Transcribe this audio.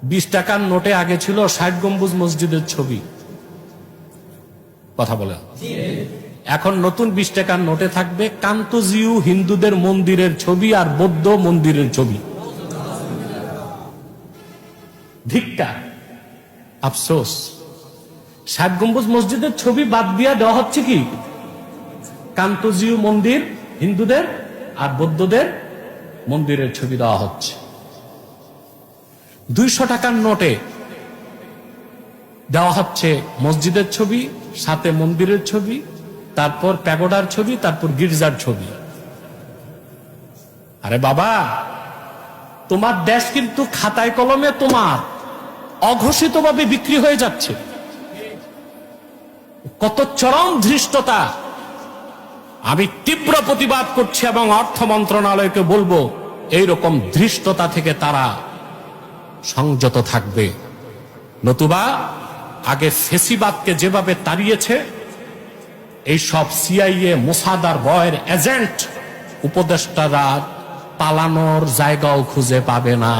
20 টাকার নোটে আগে ছিল 60 গম্বুজ মসজিদের ছবি। কথা বলে, এখন নতুন 20 টাকার নোটে থাকবে কান্তজিউ হিন্দুদের মন্দিরের ছবি আর বৌদ্ধ মন্দিরের ছবি। ধিক্কার, আফসোস। 60 গম্বুজ মসজিদের ছবি বাদ দিয়া দেওয়া হচ্ছে কি কান্তজিউ মন্দির হিন্দুদের আর বৌদ্ধদের মন্দিরের ছবি দেওয়া হচ্ছে। 200 টাকার নোটে দেওয়া হচ্ছে মসজিদের ছবি, সাথে মন্দিরের ছবি, তারপর প্যাগোডার ছবি, তারপর গির্জার ছবি। আরে বাবা, তোমার দেশ কিন্তু খাতায় কলমে তোমার অঘোষিতভাবে বিক্রি হয়ে যাচ্ছে। কত চরম ধৃষ্টতা! আমি তীব্র প্রতিবাদ করছি এবং অর্থ মন্ত্রণালয়কে বলবো এইরকম ধৃষ্টতা থেকে তারা সংযত থাকবে, নতুবা আগে ফেসিবাদকে যেভাবে তাড়িয়েছে এইসব সিআইএ মোসাদার বয়ের এজেন্ট উপদেষ্টারা পালানোর জায়গাও খুঁজে পাবে না।